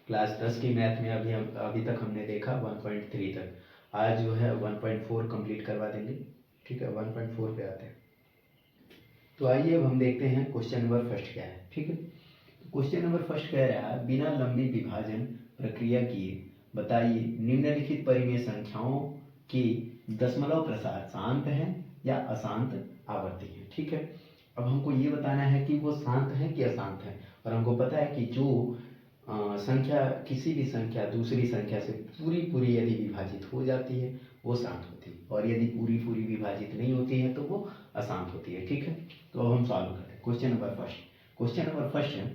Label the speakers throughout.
Speaker 1: Class 10 की math में अभी तक हमने देखा 1.3 तक। आज जो है 1.4 कंप्लीट करवा देंगे। ठीक है, 1.4 पे आते हैं। तो आइए अब हम देखते हैं क्वेश्चन नंबर फर्स्ट क्या है। ठीक है, क्वेश्चन नंबर फर्स्ट कह रहा है बिना लंबी विभाजन प्रक्रिया किए बताइए निम्नलिखित परिमेय संख्याओं के दशमलव प्रसार शांत है या अशांत आवर्ती है। ठीक है, अब हमको ये बताना है कि वो शांत है कि अशांत है, और हमको पता है कि जो संख्या किसी भी संख्या दूसरी संख्या से पूरी पूरी यदि विभाजित हो जाती है वो शांत होती है, और यदि पूरी पूरी विभाजित नहीं होती है तो वो अशांत होती है। ठीक है, तो अब हम सॉल्व करते हैं question number first. Question number first है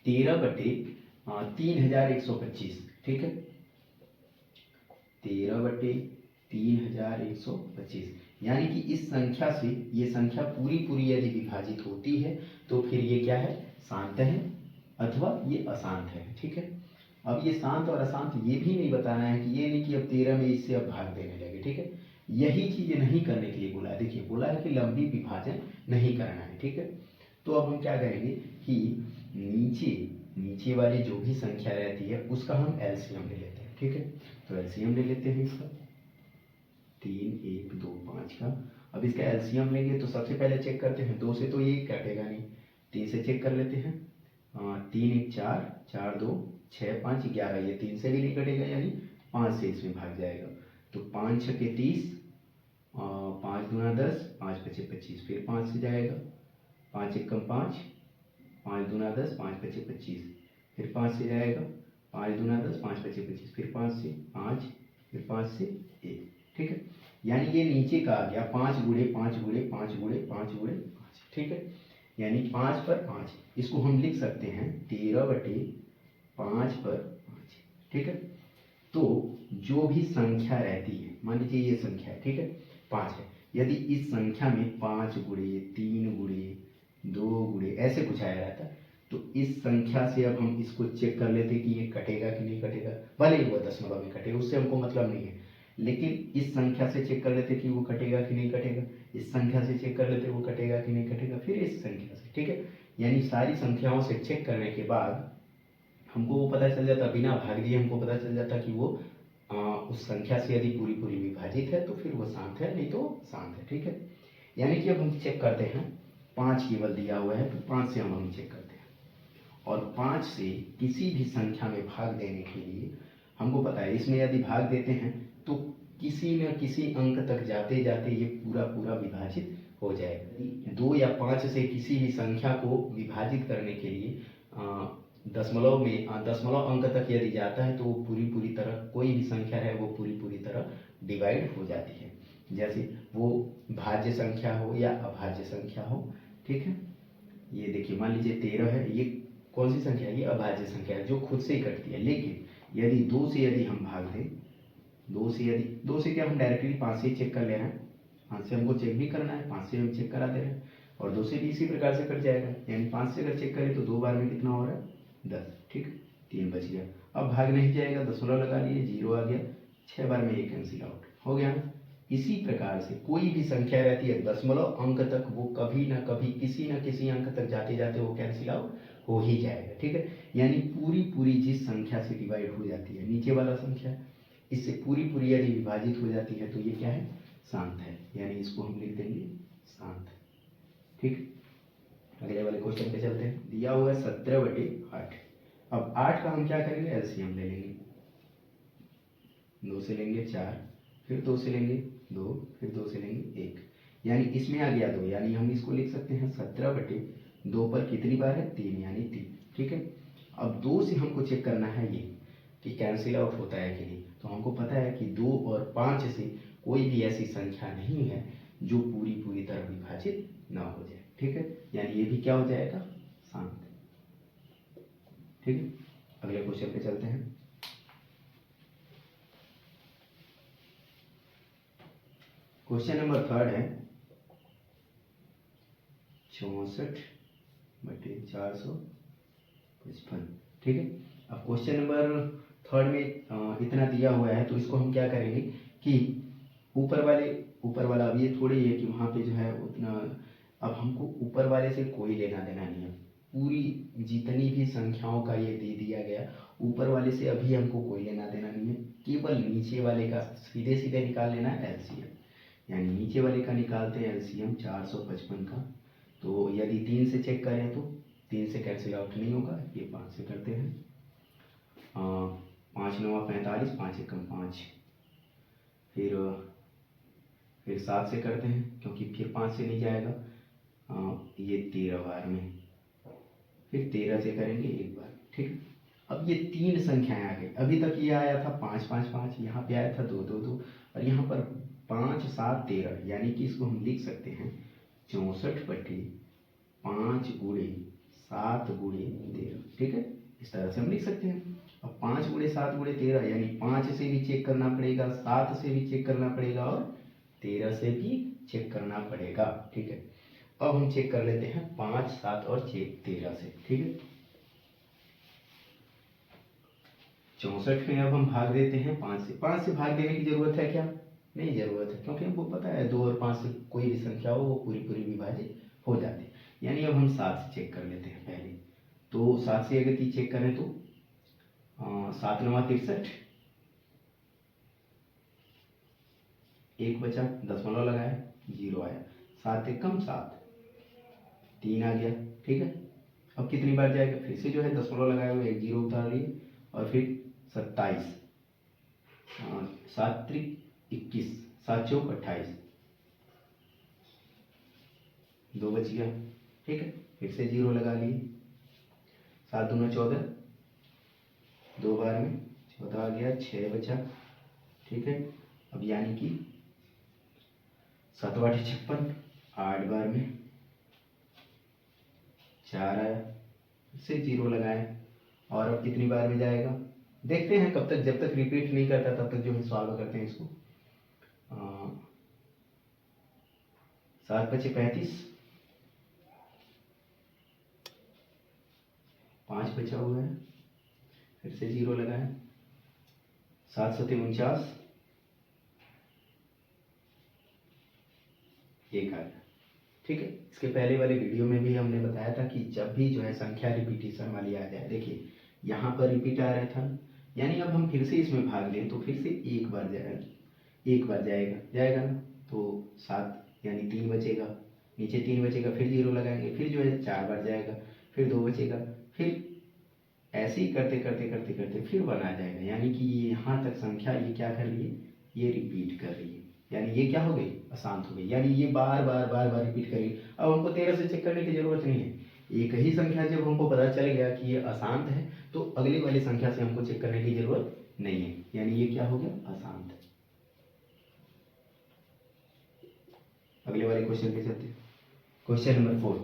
Speaker 1: 13/3125। ठीक है, 13/3125, यानी कि इस संख्या से ये संख्या पूरी पूरी यदि विभाजित होती है तो फिर ये क्या है, शांत है अथवा ये अशांत है। ठीक है, अब ये शांत और अशांत ये भी नहीं बताना है कि ये नहीं कि अब 13 में इससे अब भाग देने लगे। ठीक है, यही चीज नहीं करने के लिए बोला है। देखिए बोला है कि लंबी विभाजन नहीं करना है। ठीक है, तो अब हम क्या करेंगे कि नीचे वाली जो भी संख्या रहती है उसका हम एलसीएम ले लेते हैं। ठीक है, तो एलसीएम ले लेते हैं इसका 3 1 2 5 का। अब इसका एलसीएम लेंगे तो सबसे पहले चेक करते हैं, 2 से तो ये कटेगा नहीं, 3 से चेक कर लेते हैं। 3 1 4 4 2 6 5 11, ये 3 से भी नहीं कटेगा, यानी 5 से इसमें भाग जाएगा। तो 5 6 के 30, 5 दूना 10, 5 5 25, फिर 5 से जाएगा, 5 1 5, 5 दूना 10, 5 5 25, फिर 5 से जाएगा, 5 दूना 10, 5 5 25, फिर 5 से 5, फिर 5 से 1। ठीक है, यानी ये नीचे का आ गया 5 गुणे 5 गुणे 5 गुणे 5 गुणे 5। ठीक है, यानी 5 पर 5, इसको हम लिख सकते हैं 13/5 पर 5। ठीक है, तो जो भी संख्या रहती है, मान लीजिए ये संख्या है, ठीक है 5 है, यदि इस संख्या में 5 गुणे 3 गुणे 2 गुणे ऐसे कुछ आया रहता है तो इस संख्या से अब हम इसको चेक कर लेते कि ये कटेगा कि नहीं कटेगा, भले ही वो दशमलव में कटे उससे हमको मतलब नहीं है, लेकिन इस संख्या से चेक कर लेते कि वो कटेगा कि नहीं कटेगा, इस संख्या से चेक कर लेते वो कटेगा कि नहीं कटेगा, फिर इस संख्या से। ठीक है, यानी सारी संख्याओं से चेक करने के बाद हमको वो पता चल जाता, बिना भाग दिए हमको पता चल जाता कि वो उस संख्या से यदि पूरी पूरी विभाजित है तो फिर वो शांत है, नहीं तो शांत है। ठीक है, यानी कि अब हम चेक करते हैं, 5 केवल दिया हुआ है तो 5 से हम चेक करते हैं, और 5 से किसी भी संख्या में भाग देने के लिए हमको पता है इसमें यदि भाग देते हैं तो किसी न किसी अंक तक जाते जाते ये पूरा पूरा विभाजित हो जाएगा। 2 या 5 से किसी भी संख्या को विभाजित करने के लिए दशमलव में दशमलव अंक तक यदि जाता है तो वो पूरी पूरी तरह, कोई भी संख्या है वो पूरी पूरी तरह डिवाइड हो जाती है, जैसे वो भाज्य संख्या हो या अभाज्य संख्या हो। ठीक है, ये देखिए मान लीजिए 13 है, ये कौन सी संख्या है, ये अभाज्य संख्या है जो खुद से ही कटती है, लेकिन यदि 2 से यदि हम भाग दें, 2 से क्या हम डायरेक्टली 5 से चेक कर ले रहे हैं, 5 से हमको चेक भी करना है, 5 से हम चेक करा दे रहे हैं, और 2 से भी इसी प्रकार से कट जाएगा, यानी 5 से अगर चेक करें तो 2 बार में कितना हो रहा है 10। ठीक, 3 बच गया, अब भाग नहीं जाएगा, दशमलव लगा लिए, 0 आ गया, 6 बार में ये कैंसिल आउट हो गया ना। इसी प्रकार से कोई भी संख्या रहती है दशमलव अंक तक वो कभी ना कभी किसी न किसी अंक तक जाते जाते वो कैंसिल आउट हो ही जाएगा। ठीक है, यानी पूरी पूरी जिस संख्या से डिवाइड हो जाती है, नीचे वाला संख्या इससे पूरी पूरी यदि विभाजित हो जाती है तो ये क्या है, शांत है, यानी इसको हम लिख देंगे शांत। ठीक, अगले वाले क्वेश्चन पे चलते हैं। दिया हुआ है 17/8। अब 8 का हम क्या करेंगे, एलसीएम ले लेंगे, 2 से लेंगे 4, फिर 2 से लेंगे 2, फिर 2 से लेंगे 1, यानी इसमें आ गया 2, यानी हम इसको लिख सकते हैं 17/2 पर कितनी बार है, 3, यानी 3। ठीक है, अब 2 से हमको चेक करना है ये कि कैंसिल आउट होता है कि नहीं, तो हमको पता है कि 2 और 5 से कोई भी ऐसी संख्या नहीं है जो पूरी पूरी तरह विभाजित ना हो जाए। ठीक है, यानी ये भी क्या हो जाएगा, शांत। ठीक है, अगले क्वेश्चन पे चलते हैं। क्वेश्चन नंबर 3 है 64/455। ठीक है, अब क्वेश्चन नंबर 3 में इतना दिया हुआ है तो इसको हम क्या करेंगे कि ऊपर वाला, अब ये थोड़ी है कि वहाँ पे जो है उतना, अब हमको ऊपर वाले से कोई लेना देना नहीं है, पूरी जितनी भी संख्याओं का ये दे दिया गया, ऊपर वाले से अभी हमको कोई लेना देना नहीं है, केवल नीचे वाले का सीधे सीधे निकाल लेना है एलसीएम। यानी नीचे वाले का निकालते हैं एलसीएम 455 का। तो यदि 3 से चेक करें तो 3 से कैंसिल आउट नहीं होगा, ये 5 से करते हैं। 5 9 45, 5 1 5। फिर 7 से करते हैं, क्योंकि फिर 5 से नहीं जाएगा। ये 13 बार में, फिर 13 से करेंगे एक बार, ठीक। अब ये 3 संख्याएं आ गई। अभी तक ये आया था 5 5 5, यहाँ पे आया था 2 2 2, और यहाँ पर 5 7 13, यानी कि इसको हम लिख सकते हैं 64/5 गुणे 7 गुणे 13, ठीक है। इस तरह से हम लिख सकते हैं। अब 5 गुणे 7 गुणे 13, यानी 5 से भी चेक करना पड़ेगा, 7 से भी चेक करना पड़ेगा, और 13 से भी चेक करना पड़ेगा, ठीक है। अब हम चेक कर लेते हैं 5 7 और 6 13 से, ठीक है। 64 में अब हम भाग देते हैं 5 से। 5 से भाग देने की जरूरत है क्या? नहीं जरूरत है, क्योंकि हमको पता है 2 और 5 से कोई भी संख्या हो वो पूरी पूरी विभाजित हो जाती है। यानी अब हम 7 से चेक कर लेते हैं पहले। तो 7 से अगर चेक करें तो 7 9 63, 1 बचा, दशमलव लगाया, 0 आया, 7 1 7, 3 आ गया, ठीक है। अब कितनी बार जाएगा? फिर से जो है दशमलव लगाया हुआ, 1 0 उतार लिए, और फिर 27, 7 3 21, 7 4 28, 2 बच गया, ठीक है। फिर से 0 लगा लिए, 7 2 14, 2 बार में 14 आ गया, 6 बचा, ठीक है। अब यानी कि 7 8 56, 8 बार में 4 आया, फिर से 0 लगाए, और अब कितनी बार में जाएगा देखते हैं। कब तक, जब तक रिपीट नहीं करता तब तक जो है सॉल्व करते हैं इसको। 7 5 35, 5 बचा हुआ है, फिर से 0 लगाए, 7 7 49, 1 आ गया, ठीक है। इसके पहले वाले वीडियो में भी हमने बताया था कि जब भी जो है संख्या रिपीटिशन वाली आ जाए, देखिए यहाँ पर रिपीट आ रहा था, यानी अब हम फिर से इसमें भाग लें तो फिर से एक बार जाएगा ना, तो 7 यानी 3 बचेगा, नीचे 3 बचेगा, फिर 0 लगाएंगे, फिर जो है 4 बार जाएगा, फिर 2 बचेगा, फिर ऐसे ही करते करते करते करते फिर 1 आ जाएगा। यानी कि ये यहाँ तक संख्या ये क्या कर रही है, ये रिपीट कर रही है, यानी ये क्या हो गई, अशांत हो गई, यानी ये बार बार बार बार रिपीट करेगी। अब हमको 13 से चेक करने की जरूरत नहीं है, एक ही संख्या जब हमको पता चल गया कि ये अशांत है तो अगली वाली संख्या से हमको चेक करने की जरूरत नहीं है, यानी ये क्या हो गया, अशांत। अगले वाले क्वेश्चन पे चलते हैं। क्वेश्चन नंबर 4,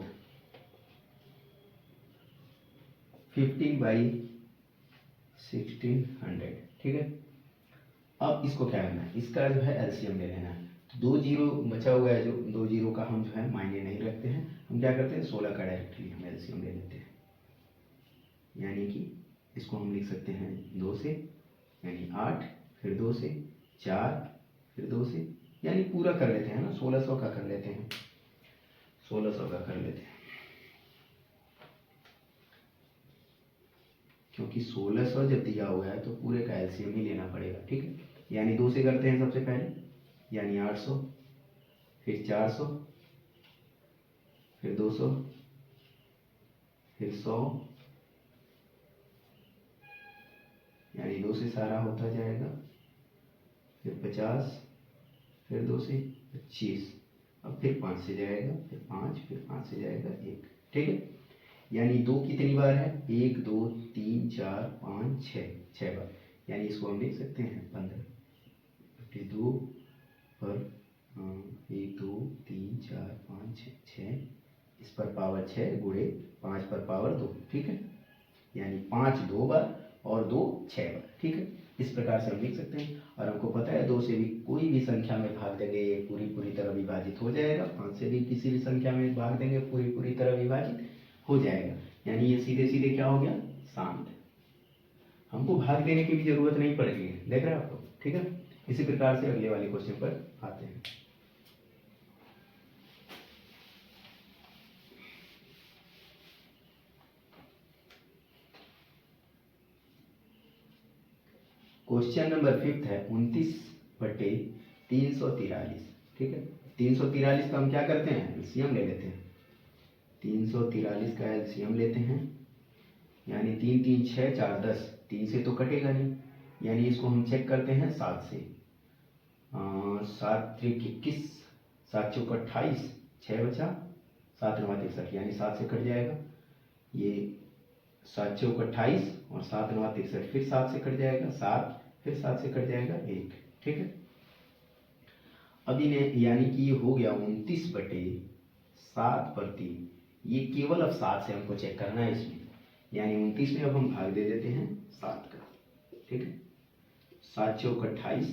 Speaker 1: 15/1600, ठीक है। अब इसको क्या करना है, इसका जो है एलसीएम ले लेना है। तो 2 0 बचा हुआ है, जो 2 0 का हम जो है मायने नहीं रखते हैं, हम क्या करते हैं 16 का डायरेक्टली हम एलसीएम ले लेते हैं। यानी कि इसको हम लिख सकते हैं 2 से, यानी 8, फिर 2 से 4, फिर 2 से, यानी पूरा कर लेते हैं ना, 1600 का कर लेते हैं, 1600 का कर लेते हैं, क्योंकि 1600 जब दिया हुआ है तो पूरे का एलसीएम ही लेना पड़ेगा, ठीक है। यानी 2 से करते हैं सबसे पहले, यानी 800, फिर 400, फिर 200, फिर 100, यानी 2 से सारा होता जाएगा, फिर 50, फिर 2 से 25, अब फिर 5 से जाएगा, फिर 5, फिर 5 से जाएगा 1, ठीक है। यानी 2 कितनी बार है, 1 2 3 4 5 6 बार, यानी इसको हम लिख सकते हैं 15/2 पर 1 2 3 4 5 6, इस पर पावर 6 गुणे 5 पर पावर 2, ठीक है। यानी 5 2 बार और 2 6 बार, ठीक है। इस प्रकार से हम लिख सकते हैं, और हमको पता है 2 से भी कोई भी संख्या में भाग देंगे ये पूरी तरह विभाजित हो जाएगा, 5 से भी किसी भी संख्या में भाग देंगे पूरी तरह विभाजित हो जाएगा, यानी ये सीधे सीधे क्या हो गया, शांत। हमको भाग देने की भी जरूरत नहीं पड़ेगी, देख रहे हैं आप लोग, ठीक है। इसी प्रकार से अगले वाले क्वेश्चन पर आते हैं। क्वेश्चन नंबर 5 है 29/343। ठीक है, 343 का हम क्या करते हैं, एलसीएम ले लेते हैं। 343 का एलसीएम लेते हैं, यानी 3 3 6 4 10, 3 से तो कटेगा नहीं, यानी इसको हम चेक करते हैं 7 से। 7 3 21, 7 चौक 28, 6 बचा, 7 9 63, यानी 7 से कट जाएगा। ये 7 चौक 28 और 7 9 63, फिर 7 से कट जाएगा 7, फिर 7 से कट जाएगा 1। ठीक है, अब इन्हें यानी कि ये हो गया 29/7/3। ये केवल अब 7 से हमको चेक करना है इसमें, यानी 29 में अब हम भाग दे देते हैं 7 का। ठीक है, 7 चौक 28,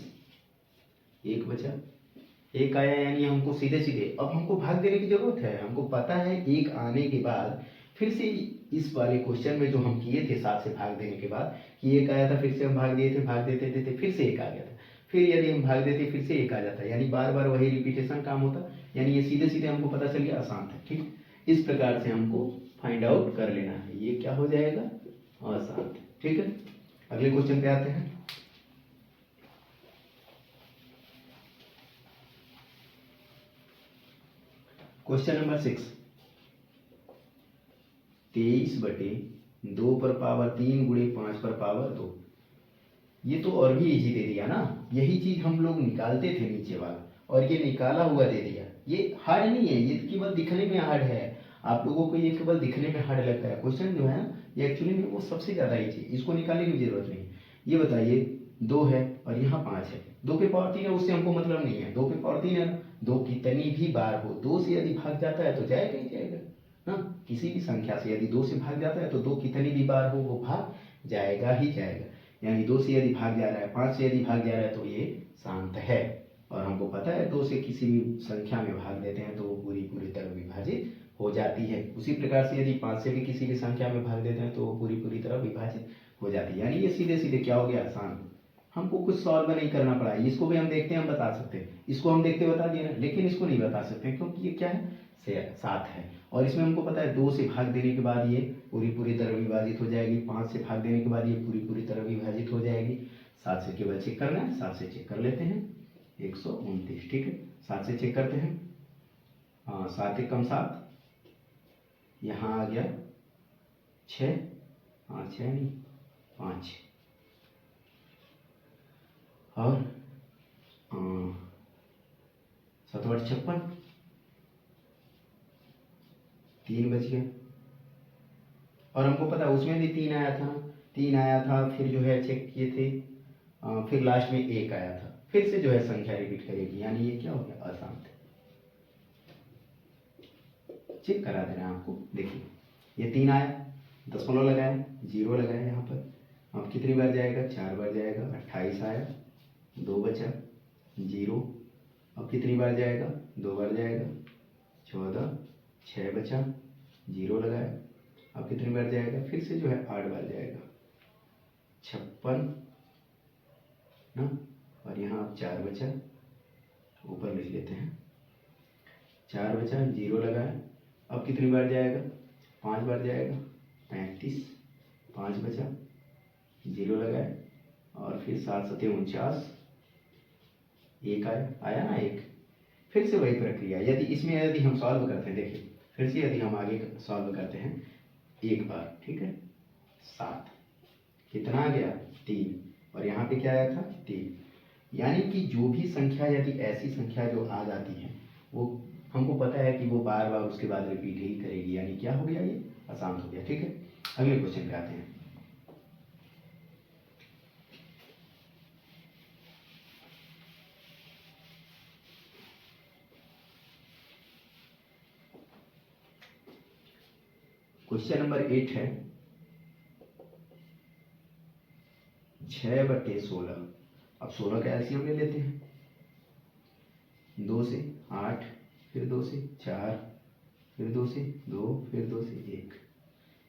Speaker 1: 1 बचा, 1 आया, यानी हमको सीधे सीधे अब हमको भाग देने की जरूरत है। हमको पता है 1 आने के बाद फिर से इस वाले क्वेश्चन में जो हम किए थे 7 से भाग देने के बाद कि 1 आया था, फिर से हम भाग दिए थे, भाग देते थे, फिर से 1 आ गया था, फिर यदि हम भाग देते फिर से 1 आ जाता, यानी बार बार वही रिपीटेशन काम होता, यानी ये सीधे सीधे हमको पता चल गया अशांत है। ठीक, इस प्रकार से हमको फाइंड आउट कर लेना है, ये क्या हो जाएगा, अशांत। ठीक है, अगले क्वेश्चन पे आते हैं। क्वेश्चन नंबर 6, 23/2 गुणे 5/2। ये तो और भी इजी दे दिया ना, यही चीज हम लोग निकालते थे नीचे वाला, और ये निकाला हुआ दे दिया। ये हार्ड नहीं है, ये केवल दिखने में हार्ड है। आप लोगों को ये केवल दिखने में हार्ड लगता है, क्वेश्चन जो है ना ये एक्चुअली में वो सबसे ज्यादा इजी, इसको निकालने की जरूरत नहीं। ये बताइए 2 है और यहाँ 5 है, 2 के पावर 3 है, उससे हमको मतलब नहीं है, 2 के पावर 3 है ना, 2 कितनी भी बार हो 2 से यदि भाग जाता है तो जाएगा ही जाएगा ना। किसी भी संख्या से यदि 2 से भाग जाता है तो 2 कितनी भी बार हो वो भाग जाएगा ही जाएगा, यानी 2 से यदि भाग जा रहा है, 5 से यदि भाग जा रहा है तो ये शांत है। और हमको पता है 2 से किसी भी संख्या में भाग देते हैं तो वो पूरी पूरी तरह विभाजित हो जाती है। उसी प्रकार से यदि 5 से भी किसी भी संख्या में भाग देते हैं तो वो पूरी पूरी तरह विभाजित हो जाती है, यानी ये सीधे सीधे क्या हो गया, शांत। हमको कुछ सॉल्व नहीं करना पड़ा, इसको भी हम देखते हैं, हम बता सकते हैं, इसको हम देखते बता दिए ना, लेकिन इसको नहीं बता सकते क्योंकि ये क्या है, 7 है, और इसमें हमको पता है 2 से भाग देने के बाद ये पूरी पूरी तरह विभाजित हो जाएगी, 5 से भाग देने के बाद ये पूरी पूरी तरह विभाजित हो जाएगी। 7 से केवल चेक करना है, 7 से चेक कर लेते हैं 129। ठीक है, 7 से चेक करते हैं, 7 1 7, यहाँ आ गया 6, 6 नहीं 5, और 7 8 56, 3 बच गया, और हमको पता है उसमें भी 3 आया था, 3 आया था, फिर जो है चेक किए थे, फिर लास्ट में 1 आया था, फिर से जो है संख्या रिपीट करेगी, यानी ये क्या हो गया, अशांत। चेक करा दे रहे हैं आपको, देखिए ये 3 आया, दशमलव लगाया, 0 लगाया यहाँ पर, अब कितनी बार जाएगा, 4 बार जाएगा, 28 आया, 2 बचा, 0, अब कितनी बार जाएगा, 2 बार जाएगा, 14, 6 बचा, 0 लगाया, अब कितनी बार जाएगा, फिर से जो है 8 बार जाएगा, 56 ना, और यहाँ अब 4 बचा, ऊपर लिख लेते हैं, 4 बचा, 0 लगाया, अब कितनी बार जाएगा, 5 बार जाएगा, 35, 5 बचा, 0 लगाया, और फिर 7 7 49, 1 आया ना 1, फिर से वही प्रक्रिया। यदि इसमें यदि हम सॉल्व करते हैं, देखिए फिर से यदि हम आगे सॉल्व करते हैं एक बार, ठीक है, 7 कितना आ गया, 3, और यहाँ पे क्या आया था, 3, यानी कि जो भी संख्या यदि ऐसी संख्या जो आ जाती है वो हमको पता है कि वो बार बार उसके बाद रिपीट ही करेगी, यानी क्या हो गया, ये अशांत हो गया। ठीक है, अगले क्वेश्चन पे आते हैं। क्वेश्चन नंबर 8 है 6/16। अब 16 का एलसीएम ले लेते हैं, 2 से 8, फिर 2 से 4, फिर 2 से 2, फिर 2 से 1,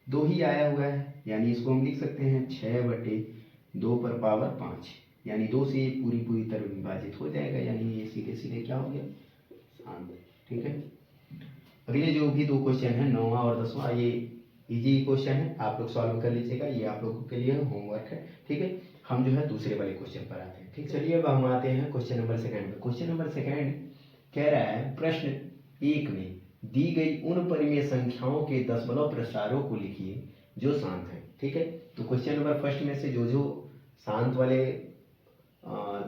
Speaker 1: 2 ही आया हुआ है, यानी इसको हम लिख सकते हैं 6/2 यानी 2 से ये पूरी पूरी तरह विभाजित हो जाएगा, यानी ये सीधे सीधे क्या हो गया, शांत। ठीक है, अगले जो भी 2 क्वेश्चन है 9वां और 10वां, ये इजी क्वेश्चन है, आप लोग सॉल्व कर लीजिएगा, ये आप लोगों के लिए होमवर्क है। ठीक है, हम जो है दूसरे वाले क्वेश्चन पर आते हैं। ठीक, चलिए अब हम आते हैं क्वेश्चन नंबर सेकंड में। क्वेश्चन नंबर सेकंड कह रहा है प्रश्न 1 में दी गई उन परिमेय संख्याओं के दशमलव प्रसारों को लिखिए जो शांत है। ठीक है, तो क्वेश्चन नंबर फर्स्ट में से जो जो शांत वाले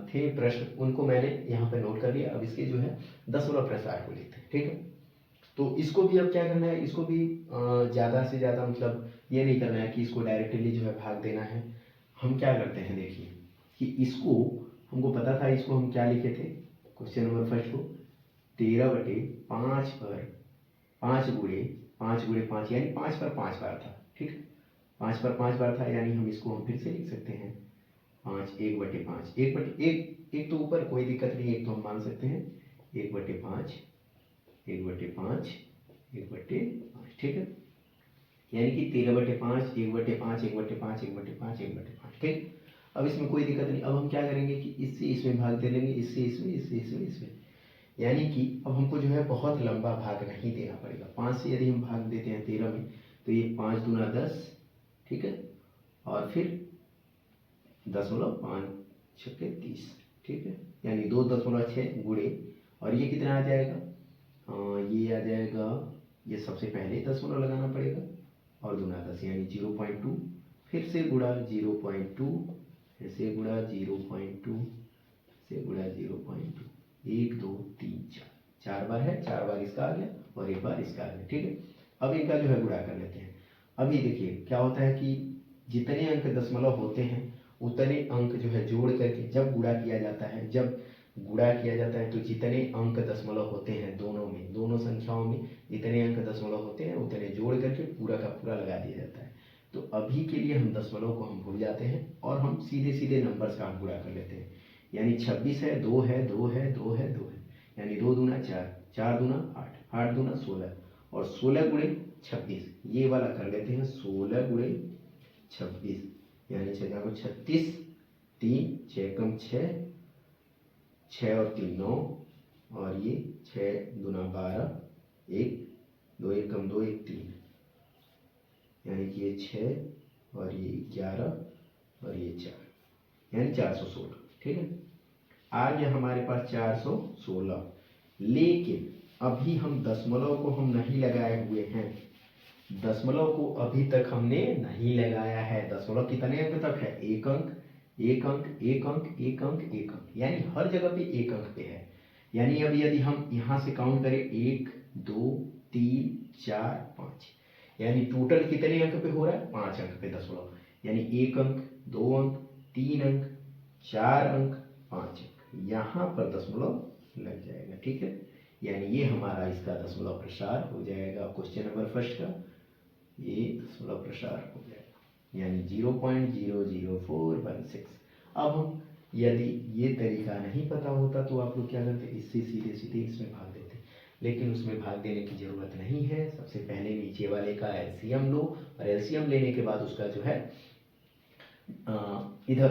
Speaker 1: थे प्रश्न उनको मैंने यहाँ पे नोट कर लिया। अब इसके जो है दशमलव प्रसार को लिखते हैं। ठीक है, तो इसको भी अब क्या करना है, इसको भी ज़्यादा से ज़्यादा मतलब ये नहीं करना है कि इसको डायरेक्टली जो है भाग देना है। हम क्या करते हैं, देखिए कि इसको हमको पता था, इसको हम क्या लिखे थे क्वेश्चन नंबर फर्स्ट को 13/5 पर 5 गुणे 5 यानी 5 पर 5 बार था। ठीक है, 5 पर 5 बार था, यानी हम इसको हम फिर से लिख सकते हैं 5 1/5 1 तो ऊपर कोई दिक्कत नहीं, एक तो हम मान सकते हैं 1/5 1/5 1/5। ठीक है, यानी कि 13/5 1/5 1/5 1/5 1/5। ठीक, अब इसमें कोई दिक्कत नहीं। अब हम क्या करेंगे कि इससे इसमें भाग दे लेंगे, इससे इसमें, इससे इसमें, इसमें, यानी कि अब हमको जो है बहुत लंबा भाग नहीं देना पड़ेगा। 5 से यदि हम भाग देते हैं 13 में तो ये 5 दूना 10। ठीक है, और फिर 0.5 छक्के 30। ठीक है, यानी 2.6 गुणे, और ये कितना आ जाएगा, ये आ जाएगा, ये सबसे पहले दशमलव लगाना पड़ेगा और दूना 10 यानी 0.2, फिर से गुणा 0.2, फिर से गुणा 0.2, से गुणा 0.2, 1 2 3 4, 4 बार है, 4 बार इसका आ गया और 1 बार इसका आ गया। ठीक है, अब इनका जो है गुणा कर लेते हैं। अभी देखिए क्या होता है कि जितने अंक दशमलव होते हैं उतने अंक जो है जोड़ करके जब गुणा किया जाता है, जब गुणा किया जाता है तो जितने अंक दशमलव होते हैं दोनों में, दोनों संख्याओं में जितने अंक दशमलव होते हैं उतने जोड़ करके पूरा का पूरा लगा दिया जाता है। तो अभी के लिए हम दशमलव को हम भूल जाते हैं और हम सीधे सीधे नंबर्स का हम गुणा कर लेते हैं। यानी 26 है, 2 है, 2 है, 2 है, 2 है, यानी 2 दूना 4, 4 दूना 8, 8 दूना 16 और 16 गुणे 26, ये वाला कर लेते हैं 16 गुणे 26, यानी 6 को 36, 3 6 कम 6, 6 और 3 9, और ये 6 दूना 12, 1 2 1 कम 2 1 3, यानी कि ये 6 और ये 11 और ये 4, यानी 416। ठीक है, आ गया हमारे पास 416। लेकिन अभी हम दशमलव को हम नहीं लगाए हुए हैं, दशमलव को अभी तक हमने नहीं लगाया है। दशमलव कितने अंक तक है, 1 अंक 1 अंक 1 अंक 1 अंक 1 अंक, यानी हर जगह पे 1 अंक पे है। यानी अब यदि हम यहाँ से काउंट करें 1 2 3 4 5, यानी टोटल कितने अंक पे हो रहा है, 5 अंक पे दशमलव, यानी 1 अंक 2 अंक 3 अंक 4 अंक 5 अंक, यहाँ पर दशमलव लग जाएगा। ठीक है, यानी ये हमारा इसका दशमलव प्रसार हो जाएगा क्वेश्चन नंबर फर्स्ट का, ये दशमलव प्रसार हो जाएगा यानी 0.00416। अब हम यदि ये तरीका नहीं पता होता तो आप लोग क्या करते, इससे सीधे सीधे इसमें भाग देते, लेकिन उसमें भाग देने की ज़रूरत नहीं है। सबसे पहले नीचे वाले का एलसीएम लो और एलसीएम लेने के बाद उसका जो है इधर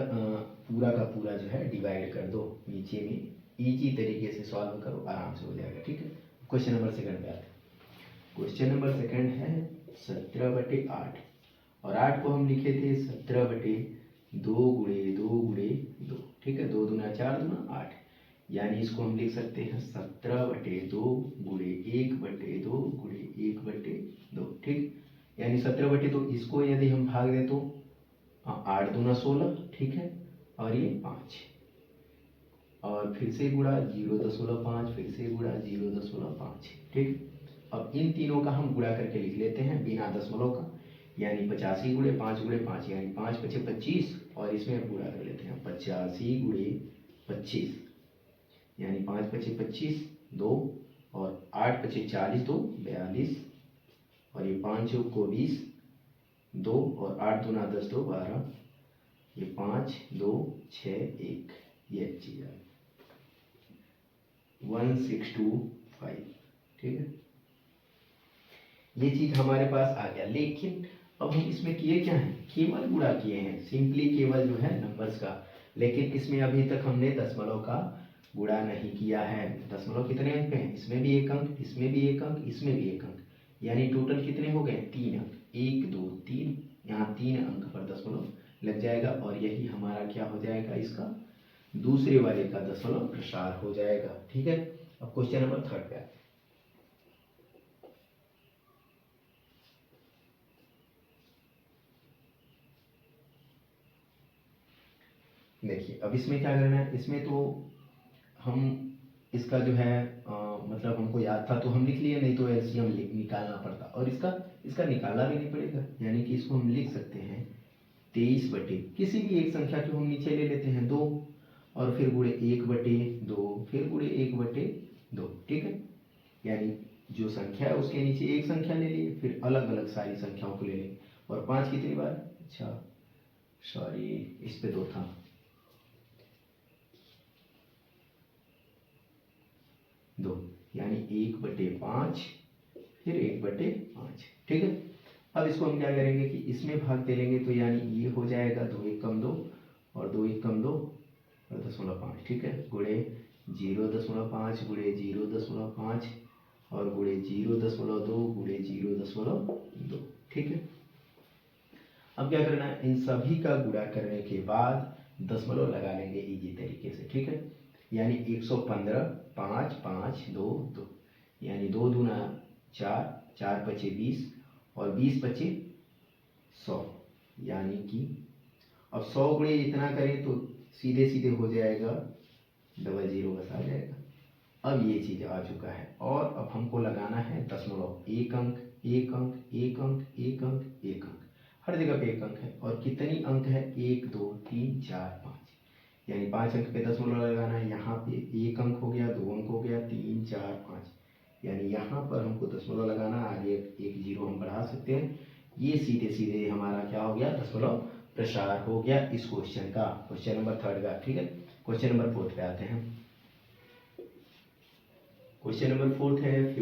Speaker 1: पूरा का पूरा जो है डिवाइड कर दो नीचे में, इजी तरीके से सॉल्व करो, आराम से हो जाएगा। ठीक है, क्वेश्चन नंबर सेकंड पे आते हैं। क्वेश्चन नंबर सेकंड है 17/8 और 8 को हम लिखे थे 17/2 गुणे 2 गुणे 2। ठीक है, 2 दूना 4 दूना 8, यानी इसको हम लिख सकते हैं 17/2 गुणे 1/2 गुणे 1/2। ठीक, यानी 17/2, इसको यदि हम भाग दें तो 8 दूना 16। ठीक है, और ये 5 और फिर से गुणा 0.5, फिर से गुणा 0.5। ठीक, अब इन तीनों का हम गुणा करके लिख लेते हैं बिना दशमलव का, यानी 85 गुणे 5 गुणे 5, यानी 5 5 25, और इसमें हम गुणा कर लेते हैं 85 गुणे 25, यानी 5 5 25 2 और 8 5 40 2 42, और ये 5 को 20 2 और 8 दूना 10 2 12, ये 5 2 6 1, ये चीज 1625। ठीक है, ये चीज हमारे पास आ गया। लेकिन अब हम इसमें किए क्या है, केवल गुणा किए हैं, सिंपली केवल जो है नंबर्स का, लेकिन इसमें अभी तक हमने दशमलव का गुणा नहीं किया है। दशमलव कितने अंक पे हैं, इसमें भी 1 अंक, इसमें भी 1 अंक, इसमें भी 1 अंक, यानी टोटल कितने हो गए, 3 अंक। 1 2 3, यहाँ 3 अंक पर दशमलव लग जाएगा और यही हमारा क्या हो जाएगा, इसका दूसरे वाले का दशमलव प्रसार हो जाएगा। ठीक है, अब क्वेश्चन नंबर 3 पे आते हैं। देखिए अब इसमें क्या करना है, इसमें तो हम इसका जो है मतलब हमको याद था तो हम लिख लिए, नहीं तो एलसीएम निकालना पड़ता और इसका निकालना भी नहीं पड़ेगा। यानी कि इसको हम लिख सकते हैं 23 बटे किसी भी एक संख्या को हम नीचे ले लेते हैं 2 और फिर गुणे 1 बटे 2 फिर गुणे 1 बटे 2। ठीक है, यानी जो संख्या है उसके नीचे एक संख्या ले लिए, फिर अलग अलग सारी संख्याओं को ले लेंगे। और 5 कितनी बार, अच्छा सॉरी इस पे 2 था, 2 यानी 1/5 फिर 1/5। ठीक है, अब इसको हम क्या करेंगे कि इसमें भाग दे लेंगे तो यानी ये हो जाएगा 2 1 कम 2 और 2 1 कम 2 और 0.5। ठीक है, गुणे 0.5 गुणे 0.5 और गुणे 0.2 गुणे 0.2। ठीक है, अब क्या करना है, इन सभी का गुणा करने के बाद दशमलव लगा लेंगे इजी तरीके से। ठीक है, यानी 115 5 5 2 2 यानी 2 दूना 4 4 पचे 20 और 20 पचे 100, यानी कि अब 100 गुणे इतना करें तो सीधे सीधे हो जाएगा 00 बस आ जाएगा। अब ये चीज आ चुका है और अब हमको लगाना है दशमलव, एक अंक एक अंक एक अंक एक अंक एक अंक, हर जगह पे एक अंक है। और कितनी अंक है, 1 2 3 4 5, यानी 5 अंक पे दशमलव लगाना है। यहाँ पे एक अंक हो गया, 2 अंक हो गया, 3 4 5, यानी यहाँ पर हमको दशमलव लगाना, आगे एक जीरो हम बढ़ा सकते हैं। ये सीधे सीधे हमारा क्या हो गया, दशमलव प्रसार हो गया इस क्वेश्चन का, क्वेश्चन नंबर 3 का। ठीक है, क्वेश्चन नंबर 4 पे आते हैं। क्वेश्चन नंबर 4 है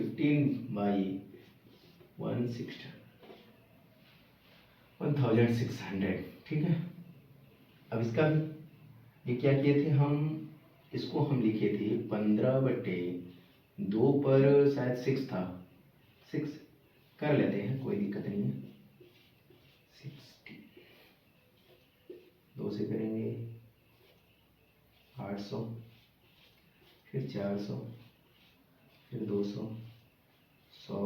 Speaker 1: 15/1600। ठीक है, अब इसका भी ये क्या किए थे हम, इसको हम लिखे थे 15/2 पर शायद 6 था, 6 कर लेते हैं, कोई दिक्कत नहीं है। 60 2 से करेंगे 800 फिर 400 फिर 200 100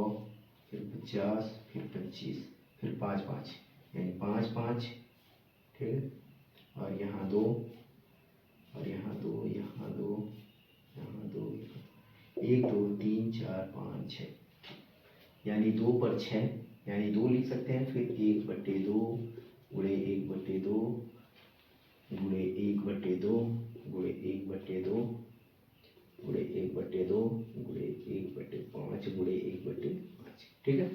Speaker 1: फिर 50 फिर 25 फिर 5 5, यानी 5 5। ठीक है, और यहाँ 2 और यहाँ 2 यहाँ 2 यहाँ 2 1 2 3 4 5 6, यानी 2 पर 6, यानी 2 लिख सकते हैं। फिर 1/2 गुणे 1/2 गुणे 1/2 गुणे 1/2 गुणे 1/2 गुणे 1/5 गुणे 1/5। ठीक है,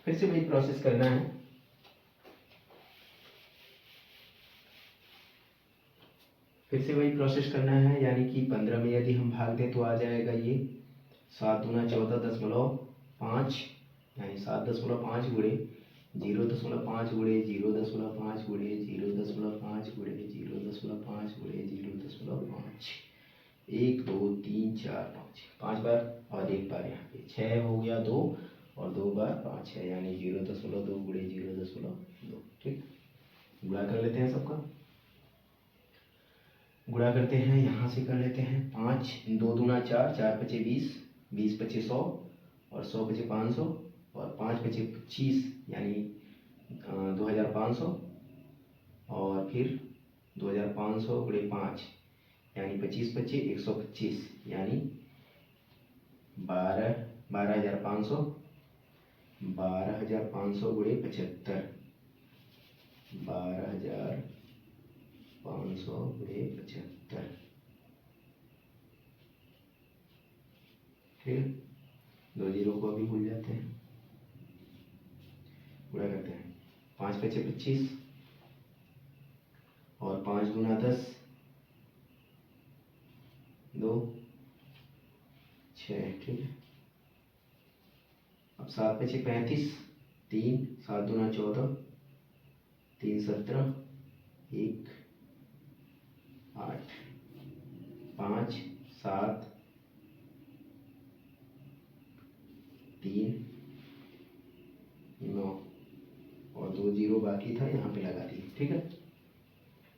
Speaker 1: फिर से वही प्रोसेस करना है। फिर से वही प्रोसेस करना है, यानी कि 15 में यदि हम भाग दें तो आ जाएगा ये 7 दूना 14.5, यानी 7.5 गुणे 0.5 गुणे 0.5 गुणे 0.5 गुणे 0.5 गुणे 0.5, 1 2 3 4 5, 5 बार और एक बार यहाँ पे 6 हो गया 2 और 2 बार 5 है, यानी 0.2 गुणे 0.2। ठीक, गुणा कर लेते हैं सबका, गुणा करते हैं, यहाँ से कर लेते हैं 5 2 दूना 4 4 पचे 20 20 पचे 100 और 100 पचे 500 और 5 पचे 25, यानी 2500 और फिर 2500 गुणे 5, यानी 25 पचे 125, यानी 12,500 12,500 गुणे 75, 12,500 गुणे 75। ठीक, 2 जीरो को अभी भूल जाते हैं, गुणा करते हैं 5 पचे 25 और 5 दूना 10 2 6। ठीक है, अब 7 पचे 35 3 7 दूना 14 3 17 1 8 5 7 3 9 और 2 जीरो बाकी था, यहाँ पे लगा दिए। ठीक है,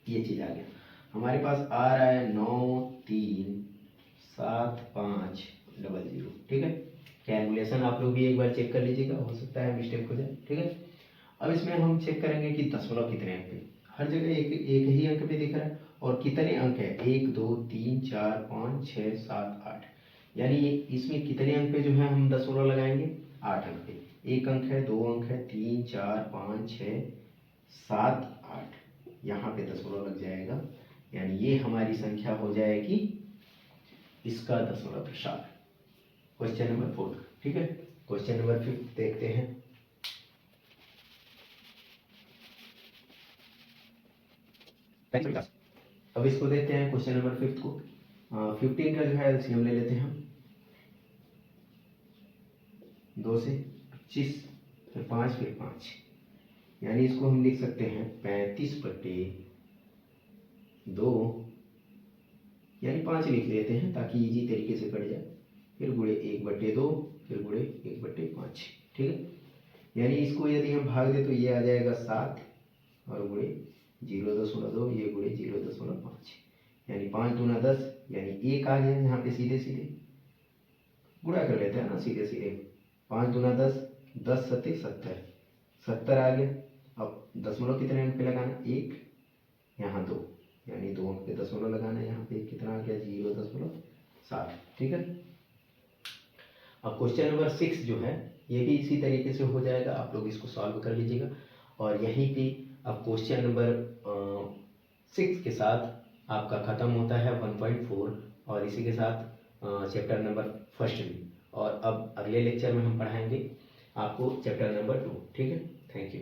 Speaker 1: ये चीज़ आ गया। हमारे पास आ रहा है 9 3 7 5 00। ठीक है, कैलकुलेशन आप लोग भी एक बार चेक कर लीजिएगा, हो सकता है मिस्टेक हो जाए। ठीक है, अब इसमें हम चेक करेंगे कि दशमलव कितने अंक पे, हर जगह एक ही अंक पे दिख रहा है और कितने अंक है 1 2 3 4 5 6 7 8, यानी इसमें कितने अंक पे जो है हम दशमलव लगाएंगे, 8 अंक पे। एक अंक है, 2 अंक है, 3 4 5 6 7 8, यहाँ पे दशमलव लग जाएगा, यानी ये हमारी संख्या हो जाएगी इसका दशमलव प्रसार। Question number 4। ठीक है, क्वेश्चन नंबर 5 देखते हैं। अब इसको देखते हैं क्वेश्चन नंबर 5 को। 15 का जो है एलसीएम ले लेते हैं हम, 2 से 25 फिर 5 फिर 5, यानी इसको हम लिख सकते हैं 35/2, यानी 5 लिख लेते हैं ताकि इजी तरीके से कट जाए, फिर गुणे 1/2 फिर गुणे 1/5। ठीक है, यानी इसको यदि हम भाग दें तो ये आ जाएगा 7 और गुणे 0.2, ये गुणे 0.5, यानी 5 दूना 10, यानी 1 आ गया। यहाँ पे सीधे सीधे गुणा कर लेते हैं ना, सीधे सीधे 5 दूना 10, 10 सत्ते 70, 70 आ गया। अब दशमलव कितने अंक पे लगाना, 1, यहाँ 2, यानी 2 अंक पे दशमलव लगाना है, यहाँ पे कितना आ गया 0.7। ठीक है, अब क्वेश्चन नंबर 6 जो है ये भी इसी तरीके से हो जाएगा, आप लोग इसको सॉल्व कर लीजिएगा। और यहीं पे अब क्वेश्चन नंबर 6 के साथ आपका ख़त्म होता है 1.4, और इसी के साथ चैप्टर नंबर 1 भी। और अब अगले लेक्चर में हम पढ़ाएंगे आपको चैप्टर नंबर 2। ठीक है, थैंक यू।